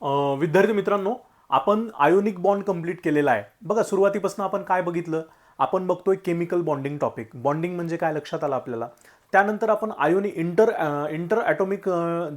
विद्यार्थी मित्रांनो, आपण आयोनिक बॉन्ड कंप्लीट केलेला आहे. बघा, सुरुवातीपासून आपण काय बघितलं? आपण बघतोय केमिकल बॉन्डिंग टॉपिक. बॉन्डिंग म्हणजे काय लक्षात आलं आपल्याला. त्यानंतर आपण आयोनिक इंटर ॲटॉमिक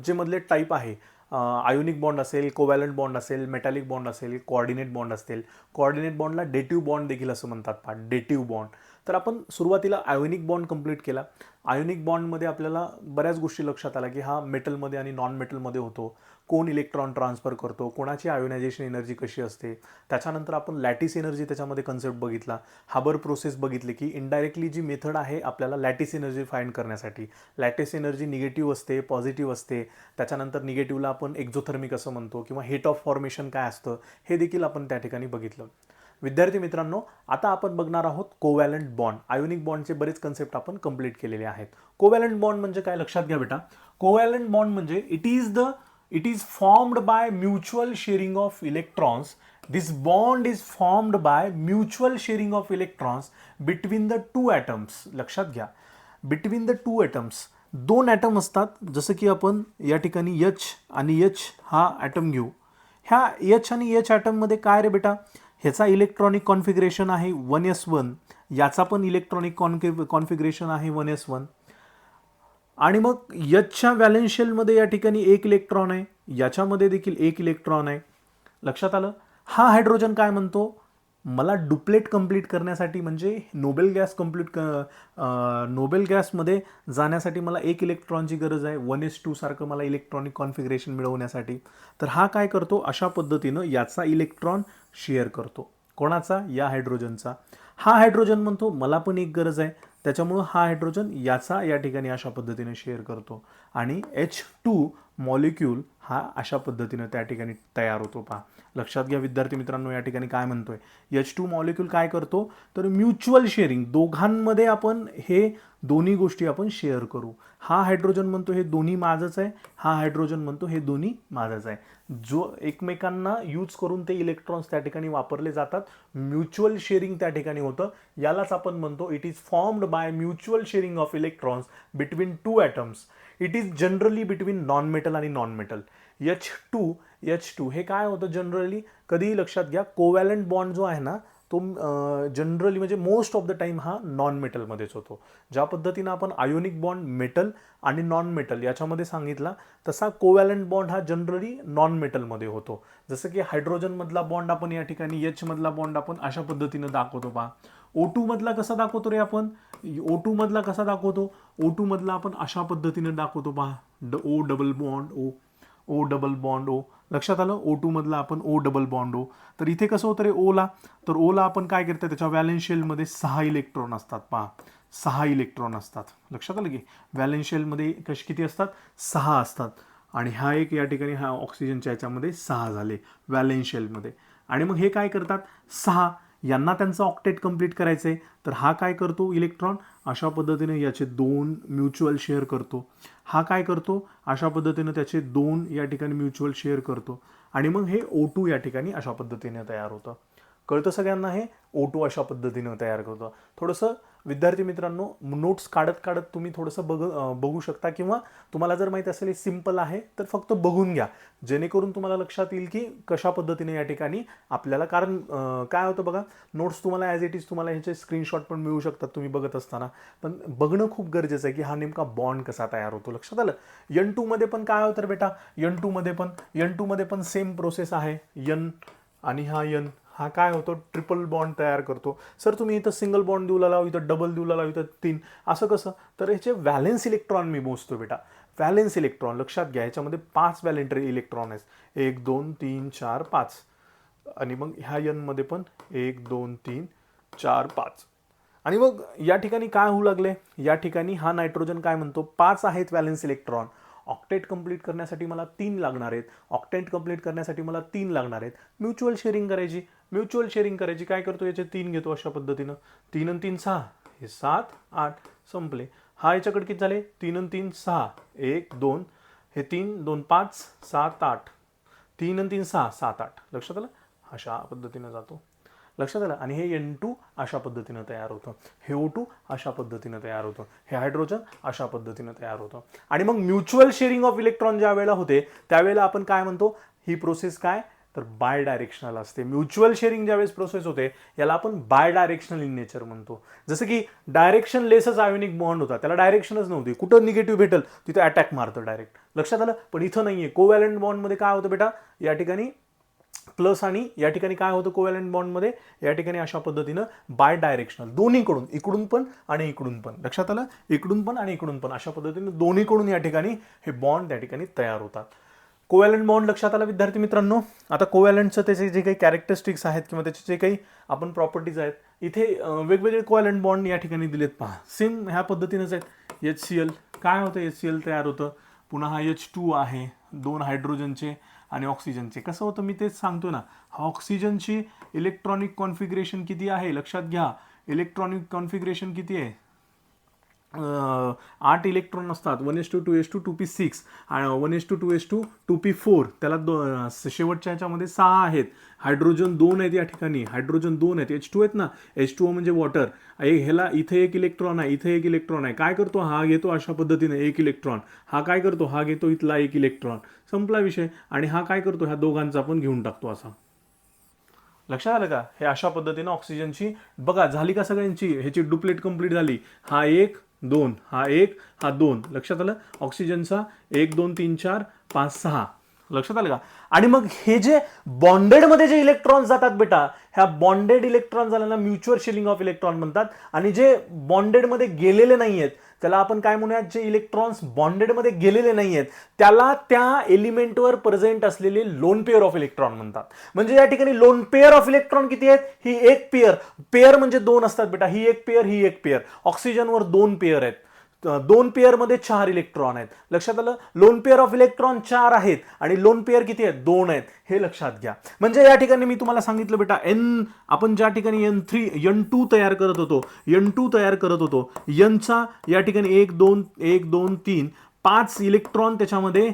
जे मधले टाईप आहे, आयोनिक बॉन्ड असेल, कोव्हॅलंट बॉन्ड असेल, मेटॅलिक बॉन्ड असेल, कोऑर्डिनेट बॉन्ड असतील. कोऑर्डिनेट बॉन्डला डेटिव्ह बॉन्ड देखील असं म्हणतात पहा, डेटिव्ह बॉन्ड. तर आपण सुरुवातीला आयोनिक बॉन्ड कंप्लीट केला. आयोनिक बॉन्डमध्ये आपल्याला बऱ्याच गोष्टी लक्षात आल्या की हा मेटलमध्ये आणि नॉन मेटलमध्ये होतो. कोण इलेक्ट्रॉन ट्रान्सफर करतो, कोणाची आयोनायझेशन एनर्जी कशी असते. त्याच्यानंतर आपण लॅटिस एनर्जी त्याच्यामध्ये कन्सेप्ट बघितला. हाबर प्रोसेस बघितली की इनडायरेक्टली जी मेथड आहे आपल्याला लॅटिस एनर्जी फाइंड करण्यासाठी. लॅटिस एनर्जी निगेटिव्ह असते, पॉझिटिव्ह असते. त्याच्यानंतर निगेटिव्हला आपण एक्झोथर्मिक असं म्हणतो किंवा हेट ऑफ फॉर्मेशन काय असतं हे देखील आपण त्या ठिकाणी बघितलं. विद्यार्थी मित्रांनो, आता आपण बघणार आहोत कोव्हॅलंट बॉन्ड. आयोनिक बॉन्डचे बरेच कन्सेप्ट आपण कंप्लीट केलेले आहेत. कोव्हॅलंट बॉन्ड म्हणजे काय लक्षात घ्या बेटा. कोव्हॅलंट बॉन्ड म्हणजे it is formed by mutual sharing of electrons. This bond is formed by mutual sharing of electrons between the two atoms. लक्षात घ्या, between the two atoms. दोन ॲटम असतात. जसं की आपण या ठिकाणी H आणि H हा ॲटम घेऊ. ह्या H आणि H ॲटममध्ये काय रे बेटा, ह्याचा इलेक्ट्रॉनिक कॉन्फिगरेशन आहे 1s1. याचा पण इलेक्ट्रॉनिक कॉन्फिगरेशन आहे 1s1. आणि मग Hच्या व्हॅलेन्स शेलमध्ये या ठिकाणी एक इलेक्ट्रॉन आहे, याच्यामध्ये देखील एक इलेक्ट्रॉन आहे. लक्षात आलं. हा हायड्रोजन काय म्हणतो, मला डुप्लेट कंप्लीट करण्यासाठी म्हणजे नोबेल गॅसमध्ये जाण्यासाठी मला एक इलेक्ट्रॉनची गरज आहे. 1s2 सारखं मला इलेक्ट्रॉनिक कॉन्फिगरेशन मिळवण्यासाठी. तर हा काय करतो, अशा पद्धतीनं याचा इलेक्ट्रॉन शेअर करतो. कोणाचा, या हायड्रोजनचा. हा हायड्रोजन म्हणतो मला पण एक गरज आहे, त्याच्यामुळं हा हायड्रोजन याचा या ठिकाणी अशा पद्धतीने शेअर करतो आणि H2 मॉलिक्यूल हा अशा पद्धतीने त्या ठिकाणी तयार होतो. पहा, लक्षात घ्या विद्यार्थी मित्रांनो, या ठिकाणी काय म्हणतोय, H2 मॉलिक्यूल काय करतो, तर म्युच्युअल शेअरिंग, दोघांमध्ये आपण हे दोन्ही गोष्टी आपण शेअर करू. हा हायड्रोजन म्हणतो हे दोन्ही माझंच आहे, हा हायड्रोजन म्हणतो हे दोन्ही माझंच आहे. जो एकमेकांना यूज करून ते इलेक्ट्रॉन्स त्या ठिकाणी वापरले जातात. म्युच्युअल शेअरिंग त्या ठिकाणी होतं. यालाच आपण म्हणतो it is formed by mutual sharing of electrons between two atoms. It is generally between non metal आणि नॉन मेटल. H2 हे काय होतं जनरली, कधीही लक्षात घ्या, कोव्हॅलंट बॉन्ड जो आहे ना तो जनरली म्हणजे मोस्ट ऑफ द टाइम हा नॉन मेटलमध्येच होतो. ज्या पद्धतीनं आपण आयोनिक बॉन्ड मेटल आणि नॉन मेटल याच्यामध्ये सांगितला, तसा कोव्हॅलंट बॉन्ड हा जनरली नॉन मेटलमध्ये होतो. जसं की हायड्रोजनमधला बॉन्ड आपण या ठिकाणी H मधला बॉन्ड आपण अशा पद्धतीनं दाखवतो. पहा, O2 मधला कसा दाखवतो रे आपण, O2 मधला कसा दाखवतो, O2 मधला आपण अशा पद्धतीनं दाखवतो. पहा, O double bond O double bond O. लक्षात आलं. O2 मधला आपण O डबल बॉन्ड O. तर इथे कसं होतं रे ओला, तर ओला आपण काय करतो, त्याच्या व्हॅलेन्स शेलमध्ये 6 इलेक्ट्रॉन असतात. पहा, 6 इलेक्ट्रॉन असतात. लक्षात आलं की व्हॅलेन्स शेलमध्ये किती असतात, 6 असतात. आणि हा एक या ठिकाणी हा ऑक्सिजनच्या याच्यामध्ये 6 झाले व्हॅलेन्स शेलमध्ये. आणि मग हे काय करतात, 6 यांना त्यांचं ऑक्टेट कंप्लीट करायचं आहे. तर हा काय करतो, इलेक्ट्रॉन अशा पद्धतीने याचे 2 म्युच्युअल शेअर करतो. हा काय करतो, अशा पद्धतीने त्याचे 2 या ठिकाणी म्युच्युअल शेअर करतो. आणि मग हे O2 या ठिकाणी अशा पद्धतीने तयार होतं. कळतं सगळ्यांना, हे O2 अशा पद्धतीने तयार करतो. थोडंसं विद्यार्थी मित्रांनो, नोट्स काढत काढत तुम्ही थोडंसं बघू शकता, किंवा तुम्हाला जर माहीत असेल सिम्पल आहे तर फक्त बघून घ्या, जेणेकरून तुम्हाला लक्षात येईल की कशा पद्धतीने या ठिकाणी आपल्याला. कारण काय होतं बघा, नोट्स तुम्हाला ॲज इट इज तुम्हाला ह्याचे स्क्रीनशॉट पण मिळू शकतात तुम्ही बघत असताना, पण बघणं खूप गरजेचं आहे की हा नेमका बॉन्ड कसा तयार होतो. लक्षात आलं. N2 मध्ये पण काय होतं बेटा, N2 मध्ये पण सेम प्रोसेस आहे. N आणि हा N हा काय होतो, ट्रिपल बॉन्ड तयार करतो. सर तुम्ही इथं सिंगल बॉन्ड देऊ लावा, इथं डबल देऊ लावा, इथं 3, असं कसं, तर ह्याचे व्हॅलेन्स इलेक्ट्रॉन मी मोजतो बेटा. व्हॅलेन्स इलेक्ट्रॉन लक्षात घ्या, ह्याच्यामध्ये 5 व्हॅलेंटरी इलेक्ट्रॉन आहेत. 1 2 3 4 5. आणि मग ह्या N मध्ये पण 1 2 3 4 5. आणि मग या ठिकाणी काय होऊ लागले, या ठिकाणी हा नायट्रोजन काय म्हणतो, 5 आहेत व्हॅलेन्स इलेक्ट्रॉन. ऑक्टेट कंप्लीट करण्यासाठी मला 3 लागणार आहेत. ऑक्टेट कंप्लीट करण्यासाठी मला 3 लागणार आहेत. म्युच्युअल शेअरिंग करायची. काय करतो, याचे 3 घेतो अशा पद्धतीनं. 3 आणि 3 6, हे 7 8 संपले. हा याच्याकडे किती झाले, 3 आणि 3 6, 1 2, हे 3 2 5 7 8, 3 आणि 3 6 7 8. लक्षात आलं, अशा पद्धतीनं जातो. लक्षात आलं. आणि हे N2 अशा पद्धतीनं तयार होतं, हे O2 अशा पद्धतीनं तयार होतं, हे हायड्रोजन अशा पद्धतीनं तयार होतं. आणि मग म्युच्युअल शेअरिंग ऑफ इलेक्ट्रॉन ज्या वेळेला होते त्यावेळेला आपण काय म्हणतो, ही प्रोसेस काय तर बाय डायरेक्शनल असते. म्युच्युअल शेअरिंग ज्यावेळेस प्रोसेस होते याला आपण बाय डायरेक्शनल इन नेचर म्हणतो. जसं की डायरेक्शन लेसच आयोनिक बॉन्ड होता, त्याला डायरेक्शनच नव्हती, कुठं निगेटिव्ह भेटेल तिथे अटॅक मारतं डायरेक्ट. लक्षात आलं. पण इथं नाहीये. कोव्हॅलंट बॉन्डमध्ये काय होतं बेटा, या ठिकाणी प्लस आणि या ठिकाणी काय होतं कोव्हॅलंट बॉन्डमध्ये, या ठिकाणी अशा पद्धतीनं बाय डायरेक्शनल दोन्हीकडून, इकडून पण आणि इकडून पण. लक्षात आलं. इकडून पण आणि इकडून पण अशा पद्धतीनं दोन्हीकडून या ठिकाणी हे बॉन्ड त्या ठिकाणी तयार होतात. कोव्हॅलंट बॉन्ड लक्षात आला विद्यार्थी मित्रांनो. आता कोव्हॅलंटचं त्याचे जे काही कॅरेक्टरिस्टिक्स आहेत किंवा त्याचे जे काही आपण प्रॉपर्टीज आहेत, इथे वेगवेगळे कोव्हॅलंट बॉन्ड या ठिकाणी दिलेत पहा. सेम ह्या पद्धतीनंच आहेत. HCl काय होतं, HCl तयार होतं. पुन्हा हा H2 आहे, 2 हायड्रोजनचे आणि ऑक्सिजनचे. कसं होतं मी तेच सांगतो ना, हा ऑक्सिजनची इलेक्ट्रॉनिक कॉन्फिगरेशन किती आहे लक्षात घ्या. इलेक्ट्रॉनिक कॉन्फिगरेशन किती आहे, 8 इलेक्ट्रॉन असतात. 1s2 2s2 2p6 आणि 1s2 2s2 2p4. त्याला शेवटच्या ह्याच्यामध्ये 6 आहेत. हायड्रोजन 2 आहेत या ठिकाणी, हायड्रोजन 2 आहेत. H2 आहेत ना, H2O म्हणजे वॉटर. ह्याला इथे 1 इलेक्ट्रॉन आहे, इथे 1 इलेक्ट्रॉन आहे. काय करतो हा, घेतो अशा पद्धतीने 1 इलेक्ट्रॉन. हा काय करतो, हा घेतो इथला 1 इलेक्ट्रॉन. संपला विषय. आणि हा काय करतो, ह्या दोघांचा पण घेऊन टाकतो असा. लक्षात आलं का. हे अशा पद्धतीनं ऑक्सिजनची बघा झाली का सगळ्यांची, ह्याची डुप्लेट कंप्लीट झाली. हा 1 2, हा 1 हा 2. लक्षात आलं. ऑक्सिजनचा 1 2 3 4 5 6. लक्षात आलं का. आणि मग हे जे बॉन्डेड मध्ये जे इलेक्ट्रॉन जातात बेटा, ह्या बॉन्डेड इलेक्ट्रॉन झाल्याना म्युच्युअल शेअरिंग ऑफ इलेक्ट्रॉन म्हणतात. आणि जे बॉन्डेड मध्ये गेलेले नाहीयेत त्याला आपण काय म्हणूयात, जे इलेक्ट्रॉन्स बॉन्डेड मध्ये गेलेले नाहीयेत त्याला त्या एलिमेंटवर प्रेझेंट असलेले लोन पेअर ऑफ इलेक्ट्रॉन म्हणतात. म्हणजे या ठिकाणी लोन पेअर ऑफ इलेक्ट्रॉन किती आहेत, ही एक पेअर. पेअर म्हणजे 2 असतात बेटा, ही एक पेअर, ही एक पेअर. ऑक्सिजनवर 2 पेअर आहेत. 2 पेअर मध्ये 4 इलेक्ट्रॉन आहेत. लक्षात आलं. लोन पेअर ऑफ इलेक्ट्रॉन 4 आहेत आणि लोन पेअर किती आहेत, 2 आहेत. हे लक्षात घ्या. म्हणजे या ठिकाणी मी तुम्हाला सांगितलं बेटा, आपण ज्या ठिकाणी N2 तयार करत होतो, Nचा या ठिकाणी 1 2 1 2 3 5 इलेक्ट्रॉन त्याच्यामध्ये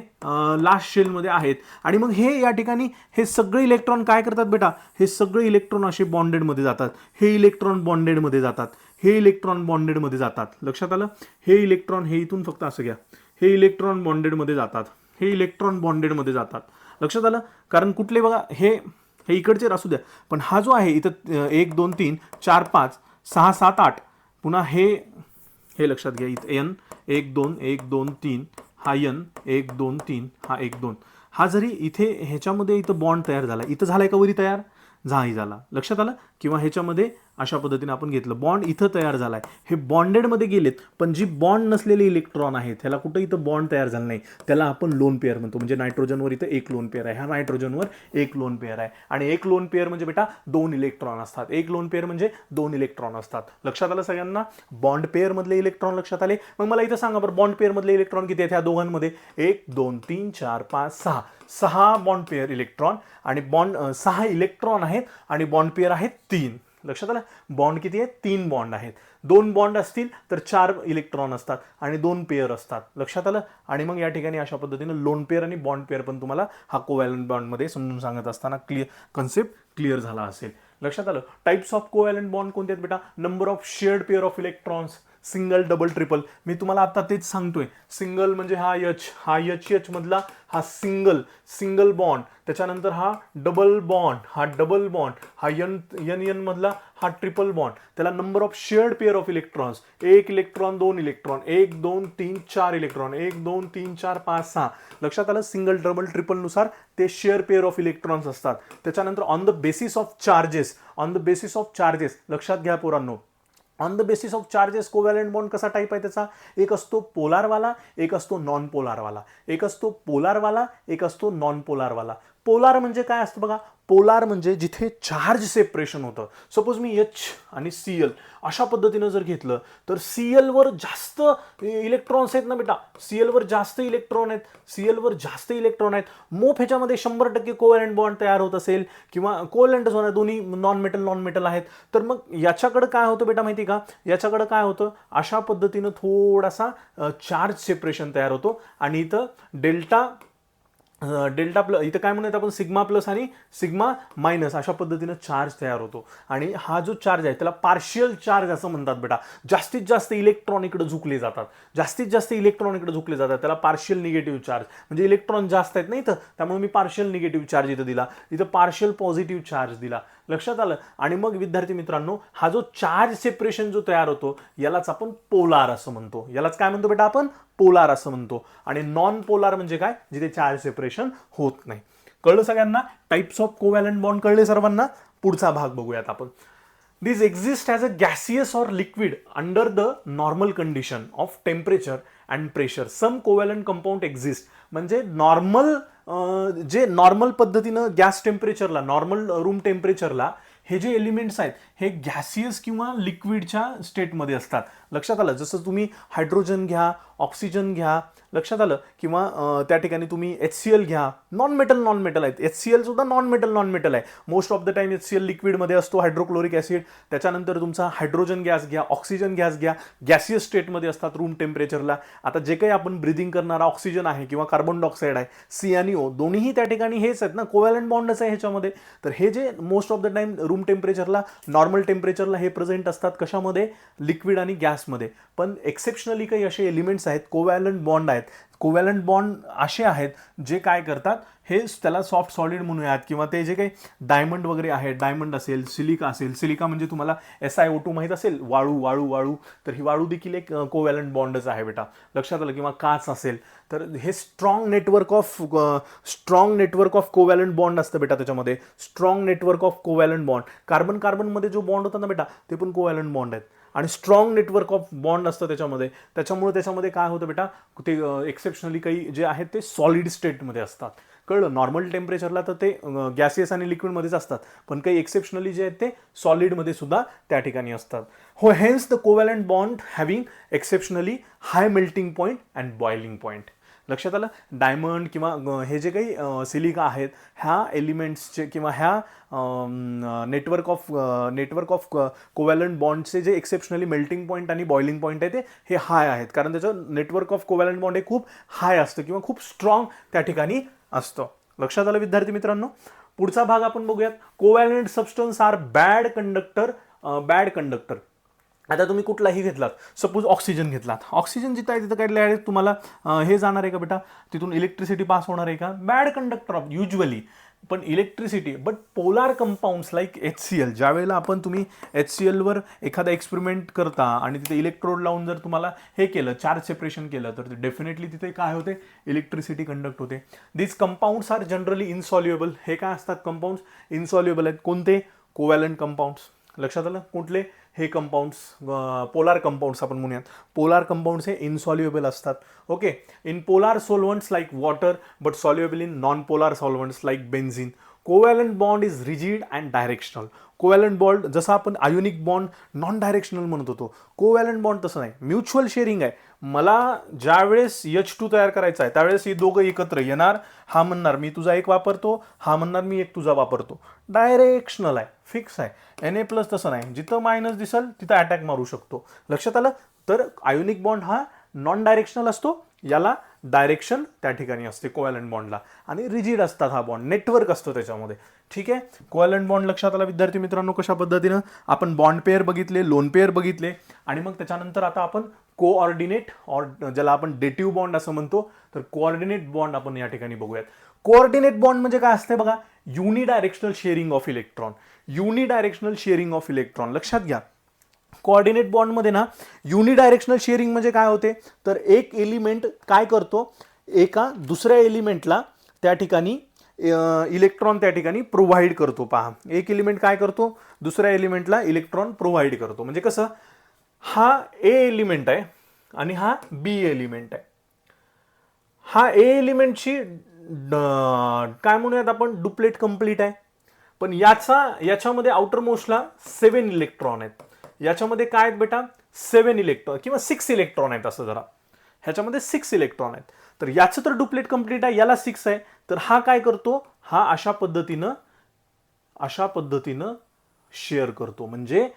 लास्ट शेलमध्ये आहेत. आणि मग हे या ठिकाणी हे सगळे इलेक्ट्रॉन काय करतात बेटा, हे सगळे इलेक्ट्रॉन असे बॉन्डेडमध्ये जातात. हे इलेक्ट्रॉन बॉन्डेडमध्ये जातात, हे इलेक्ट्रॉन बॉन्डेडमध्ये जातात. लक्षात आलं. हे इलेक्ट्रॉन, हे इथून फक्त असं घ्या, हे इलेक्ट्रॉन बॉन्डेडमध्ये जातात, हे इलेक्ट्रॉन बॉन्डेडमध्ये जातात. लक्षात आलं. कारण कुठले बघा, हे इकडचे असू द्या, पण हा जो आहे इथं 1 2 3 4 5 6 7 8, पुन्हा हे लक्षात घ्या. इथं N 1 2 1 2 3, हा N 1 2 3, हा 1 2. हा जरी इथे ह्याच्यामध्ये इथं बॉन्ड तयार झाला, इथं झालाय का वरी तयार, झाला. लक्षात आलं. किंवा ह्याच्यामध्ये अशा पद्धतीने आपण घेतलं, बॉन्ड इथं तयार झालाय, हे बॉन्डेडमध्ये गेलेत. पण जी बॉन्ड नसलेले इलेक्ट्रॉन आहेत ह्याला कुठं इथं बॉन्ड तयार झाला नाही, त्याला आपण लोन पेअर म्हणतो. म्हणजे नायट्रोजनवर इथं 1 लोन पेअर आहे, ह्या नायट्रोजनवर 1 लोन पेअर आहे. आणि 1 लोन पेअर म्हणजे बेटा 2 इलेक्ट्रॉन असतात. 1 लोन पेअर म्हणजे 2 इलेक्ट्रॉन असतात. लक्षात आलं सगळ्यांना. बॉन्ड पेअर मधले इलेक्ट्रॉन लक्षात आले. मग मला इथं सांगा बरं, बॉन्ड पेअर मधले इलेक्ट्रॉन किती आहेत ह्या दोघांमध्ये, 1 2 3 4 5 6, 6 बॉन्ड पेअर इलेक्ट्रॉन. आणि 6 इलेक्ट्रॉन आहेत आणि बॉन्ड पेअर आहेत 3. लक्षात आलं. बॉन्ड किती आहेत, 3 बॉन्ड आहेत. 2 बॉन्ड असतील तर 4 इलेक्ट्रॉन असतात आणि 2 पेअर असतात. लक्षात आलं. आणि मग या ठिकाणी अशा पद्धतीने लोन पेअर आणि बॉन्ड पेअर पण तुम्हाला हा कोव्हॅलंट बॉन्डमध्ये समजून सांगत असताना कन्सेप्ट क्लिअर झाला असेल. लक्षात आलं. टाइप्स ऑफ कोव्हॅलंट बॉन्ड कोणते आहेत बेटा, number of shared pair of electrons, single double triple. मी तुम्हाला आता तेच सांगतोय. सिंगल म्हणजे हा H मधला हा सिंगल बॉन्ड, त्याच्यानंतर हा डबल बॉन्ड, हा N मधला हा ट्रिपल बॉन्ड. त्याला number of shared pair of electrons, 1 electron 2 electron, 1 2 3 4 electron, 1 2 3 4 5 6. लक्षात आलं. सिंगल डबल ट्रिपल नुसार ते शेअर पेअर ऑफ इलेक्ट्रॉन्स असतात. त्याच्यानंतर on the basis of charges, लक्षात घ्या पोरांनो. On the basis of charges covalent bond कसा टाईप आहे त्याचा, एक असतो पोलारवाला, एक असतो नॉन पोलारवाला. एक असतो नॉन पोलारवाला. पोलार म्हणजे काय असतं बघा, पोलार म्हणजे जिथे चार्ज सेपरेशन होतं. सपोज मी H आणि Cl अशा पद्धतीनं जर घेतलं तर Cl वर जास्त इलेक्ट्रॉन्स आहेत ना बेटा, Cl वर जास्त इलेक्ट्रॉन आहेत. मोफ ह्याच्यामध्ये 100% कोव्हॅलंट बॉन्ड तयार होत असेल किंवा कोव्हॅलंटच होणार, दोन्ही नॉन मेटल आहेत. तर मग याच्याकडे काय होतं बेटा माहिती का, याच्याकडे काय होतं, अशा पद्धतीनं थोडासा चार्ज सेपरेशन तयार होतो. आणि इथं डेल्टा प्लस, इथं काय म्हणूयात आपण सिग्मा प्लस आणि सिग्मा मायनस अशा पद्धतीनं चार्ज तयार होतो. आणि हा जो चार्ज आहे त्याला पार्शियल चार्ज असं म्हणतात बेटा. जास्तीत जास्त इलेक्ट्रॉन इकडे झुकले जातात, जास्तीत जास्त इलेक्ट्रॉन इकडे झुकले जातात, त्याला पार्शियल निगेटिव्ह चार्ज. म्हणजे इलेक्ट्रॉन जास्त आहेत नाही तर त्यामुळे मी पार्शियल निगेटिव्ह चार्ज इथं दिला, इथं पार्शियल पॉझिटिव्ह चार्ज दिला. लक्षात आलं. आणि मग विद्यार्थी मित्रांनो, हा जो चार्ज सेपरेशन जो तयार होतो यालाच आपण पोलार असं म्हणतो. यालाच काय म्हणतो बेटा आपण? पोलार असं म्हणतो. आणि नॉन पोलार म्हणजे काय? जिथे चार्ज सेपरेशन होत नाही. कळलं सगळ्यांना? टाइप्स ऑफ कोव्हॅलंट बॉन्ड कळले सर्वांना? पुढचा भाग बघूयात आपण. These exist as a gaseous or liquid under the normal condition of temperature and pressure. Some covalent compound exist. म्हणजे नॉर्मल, जे नॉर्मल पद्धतीनं गॅस टेम्परेचरला, नॉर्मल रूम टेम्परेचरला हे जे एलिमेंट्स आहेत हे गॅसियस किंवा लिक्विडच्या स्टेटमध्ये असतात. लक्षात आलं. जसं तुम्ही हायड्रोजन घ्या, ऑक्सिजन घ्या, लक्षात आलं, किंवा त्या ठिकाणी तुम्ही HCl घ्या. नॉन मेटल आहेत. HCl सुद्धा नॉन मेटल आहे. Most of the time HCl लिक्विडमध्ये असतो, हायड्रोक्लोरिक ऍसिड. त्याच्यानंतर तुमचा हायड्रोजन गॅस घ्या, ऑक्सिजन गॅस घ्या, गॅसियस स्टेटमध्ये असतात रूम टेम्परेचरला. आता जे काही आपण ब्रिदिंग करणारा ऑक्सिजन आहे किंवा कार्बन डायऑक्साईड आहे, C आणि O दोन्हीही त्या ठिकाणी हेच आहेत ना, कोव्हॅलंट बॉन्डच आहे ह्याच्यामध्ये. तर हे जे most of the time room टेम्परेचरला, नॉर्मल टेम्परेचरला हे प्रेझेंट असतात. कशामध्ये? लिक्विड आणि गॅसमध्ये. पण एक्सेप्शनली काही असे एलिमेंट्स आहेत, कोव्हॅलंट बॉन्ड आहेत. कोव्हॅलंट बॉन्ड असे आहेत जे काय करतात, हे त्याला सॉफ्ट सॉलिड म्हणूयात, किंवा ते जे काही डायमंड वगैरे आहे, डायमंड असेल, सिलिका असेल. सिलिका म्हणजे तुम्हाला SiO2 माहीत असेल, वाळू. तर ही वाळू देखील एक कोव्हॅलंट बॉन्डच आहे बेटा. लक्षात आलं. किंवा काच असेल. तर हे strong network of covalent bond असतं बेटा त्याच्यामध्ये. Strong network of covalent bond. Carbon मध्ये जो बॉन्ड होता ना बेटा, ते पण कोव्हॅलंट बॉन्ड आहेत. आणि स्ट्रॉंग नेटवर्क ऑफ बॉन्ड असतं त्याच्यामध्ये. त्याच्यामुळे काय होतं बेटा, ते एक्सेप्शनली काही जे आहेत ते सॉलिड स्टेटमध्ये असतात. कळलं. नॉर्मल टेम्परेचरला तर ते गॅसियस आणि लिक्विडमध्येच असतात, पण काही एक्सेप्शनली जे आहेत ते सॉलिडमध्ये सुद्धा त्या ठिकाणी असतात. हो, hence the covalent bond having exceptionally high melting point and boiling point. लक्षात आलं. डायमंड किंवा हे जे काही सिलिका आहेत, ह्या एलिमेंट्सचे किंवा ह्या नेटवर्क ऑफ कोव्हॅलंट बॉन्डचे जे एक्सेप्शनली मेल्टिंग पॉईंट आणि बॉइलिंग पॉईंट आहे ते हे हाय आहेत. कारण त्याचं नेटवर्क ऑफ कोव्हॅलंट बॉन्ड हे खूप हाय असतं किंवा खूप स्ट्रॉंग त्या ठिकाणी असतं. लक्षात आलं विद्यार्थी मित्रांनो? पुढचा भाग आपण बघूयात. Covalent substance are bad conductor. आता तुम्ही कुठलाही घेतलात, सपोज ऑक्सिजन घेतलात, ऑक्सिजन जिथं आहे तिथं काय तुम्हाला हे जाणार आहे का बेटा, तिथून इलेक्ट्रिसिटी पास होणार आहे का? Bad conductor of usually. पण electricity, but polar compounds like HCl, ज्या वेळेला तुम्ही HCl वर एखादा एक्सपेरिमेंट करता आणि तिथे इलेक्ट्रोड लावून जर तुम्हाला हे केलं, चार्ज सेपरेशन केलं, तर डेफिनेटली तिथे काय होते? इलेक्ट्रिसिटी कंडक्ट होते. दिस कंपाऊंड्स आर जनरली इनसॉल्युएबल. हे काय असतात? कंपाऊंड्स इनसॉल्युएबल आहेत. कोणते? Covalent compounds. लक्षात आलं. कुठले? हे कंपाऊंड्स, पोलार कंपाऊंड्स आपण म्हणूयात. पोलार कंपाऊंड्स हे इनसॉल्युएबल असतात. Okay. In polar solvents like water, but soluble in non polar solvents like benzene. Covalent bond is rigid and directional. Covalent bond जसं आपण आयोनिक बॉन्ड नॉन डायरेक्शनल म्हणत होतो, covalent bond तसं नाही. Mutual sharing आहे. मला ज्यावेळेस H2 तयार करायचा आहे त्यावेळेस ही दोघं एकत्र येणार. हा म्हणणार मी तुझा एक वापरतो, हा म्हणणार मी एक तुझा वापरतो. डायरेक्शनल आहे, फिक्स आहे. Na+ तसं नाही. जिथं मायनस दिसल तिथं अटॅक मारू शकतो. लक्षात आलं. तर आयोनिक बॉन्ड हा नॉन डायरेक्शनल असतो, याला डायरेक्शन त्या ठिकाणी असते कोव्हॅलंट बॉन्डला. आणि रिजिड असतात हा बॉन्ड, नेटवर्क असतो त्याच्यामध्ये. ठीक आहे. कोव्हॅलंट बॉन्ड लक्षात आला विद्यार्थी मित्रांनो. कशा पद्धतीनं आपण बॉन्ड पेअर बघितले, लोन पेअर बघितले, आणि मग त्याच्यानंतर आता आपण कोऑर्डिनेट, और ज्याला आपण डेटिव्ह बॉन्ड असं म्हणतो, तर कोऑर्डिनेट बॉन्ड आपण या ठिकाणी बघूयात. कोऑर्डिनेट बॉन्ड म्हणजे काय असते बघा? Unidirectional sharing of electron. Unidirectional sharing of electron लक्षात घ्या. कोऑर्डिनेट बॉन्डमध्ये ना युनिडायरेक्शनल शेअरिंग म्हणजे काय होते? तर एक एलिमेंट काय करतो, एका दुसऱ्या एलिमेंटला त्या ठिकाणी इलेक्ट्रॉन त्या ठिकाणी प्रोव्हाइड करतो. पहा, एक एलिमेंट काय करतो, दुसऱ्या एलिमेंटला इलेक्ट्रॉन प्रोव्हाइड करतो. म्हणजे कसं? हा A एलिमेंट आहे आणि हा B एलिमेंट आहे. हा A एलिमेंटची काय म्हणूयात आपण, डुप्लेट कंप्लीट आहे. पण याच्यामध्ये आउटर मोस्टला 7 इलेक्ट्रॉन आहेत. याच्यामध्ये काय आहेत बेटा? 7 इलेक्ट्रॉन किंवा 6 इलेक्ट्रॉन आहेत. असं जरा ह्याच्यामध्ये 6 इलेक्ट्रॉन आहेत. तर याचं तर डुप्लेट कंप्लीट आहे, याला 6 आहे. तर हा काय करतो? हा अशा पद्धतीनं शेअर करतो. म्हणजे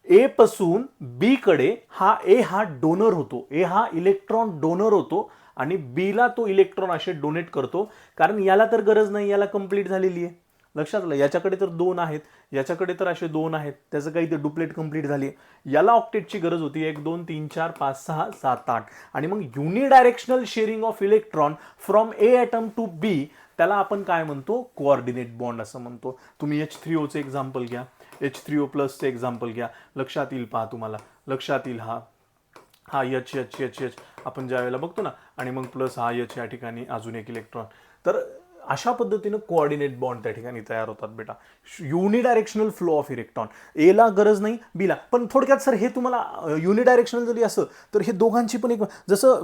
A पासून B कडे हा A हा डोनर होतो. A हा इलेक्ट्रॉन डोनर होतो आणि बीला तो इलेक्ट्रॉन असे डोनेट करतो, कारण याला तर गरज नाही, याला कंप्लीट झालेली आहे. लक्षात आलं, याच्याकडे तर 2 आहेत, याच्याकडे तर असे 2 आहेत, त्याचं काही ते डुप्लेट कंप्लीट झाली. याला ऑक्टेटची गरज होती 1 2 3 4 5 6 7 8. आणि मग unidirectional sharing of electron from A atom to B, त्याला आपण काय म्हणतो, कोऑर्डिनेट बॉन्ड असं म्हणतो. तुम्ही H3O चे एक्झाम्पल घ्या, H3O+ चे एक्झाम्पल घ्या, लक्षात येईल. पहा तुम्हाला लक्षात येईल, हा H आपण ज्या वेळेला बघतो ना, आणि मग प्लस हा H या ठिकाणी अजून एक इलेक्ट्रॉन. तर अशा पद्धतीनं कोऑर्डिनेट बॉन्ड त्या ठिकाणी तयार होतात बेटा. युनिडायरेक्शनल फ्लो ऑफ इलेक्ट्रॉन, एला गरज नाही बीला. पण थोडक्यात सर हे तुम्हाला युनिडायरेक्शनल जरी असं तर हे दोघांची पण एक, जसं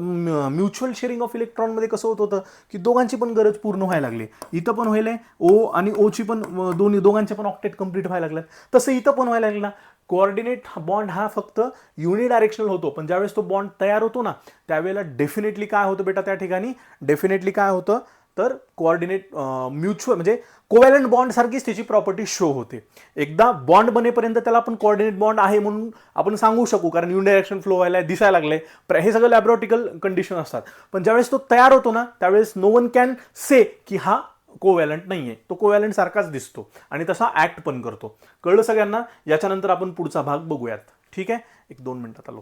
म्युच्युअल शेअरिंग ऑफ इलेक्ट्रॉनमध्ये कसं होत होतं की दोघांची पण गरज पूर्ण व्हायला लागली. इथं पण व्हायलंय ओ आणि ओची पण दोघांचे पण ऑक्टेट कंप्लीट व्हायला लागलं, तसं इथं पण व्हायला लागलं ना. कोऑर्डिनेट बॉन्ड हा फक्त युनिडायरेक्शनल होतो, पण ज्यावेळेस तो बॉन्ड तयार होतो ना त्यावेळेला डेफिनेटली काय होतं बेटा, त्या ठिकाणी डेफिनेटली काय होतं तर कोऑर्डिनेट म्युच्युअल म्हणजे कोव्हॅलंट बॉन्ड सारखीच त्याची प्रॉपर्टी शो होते. एकदा बॉन्ड बनेपर्यंत त्याला आपण कोऑर्डिनेट बॉन्ड आहे म्हणून आपण सांगू शकू, कारण युनिडायरेक्शन फ्लो व्हायला दिसायला लागले, हे सगळं लॅबोरेटरिकल कंडिशन असतात. पण ज्यावेळेस तो तयार होतो ना त्यावेळेस नो वन कॅन से की हा कोव्हॅलंट नाहीये, तो कोव्हॅलंट सारखाच दिसतो आणि तसा ऍक्ट पण करतो. कळलं सगळ्यांना? याच्यानंतर आपण पुढचा भाग बघूयात. ठीक आहे, 1-2 मिनिटात आलो.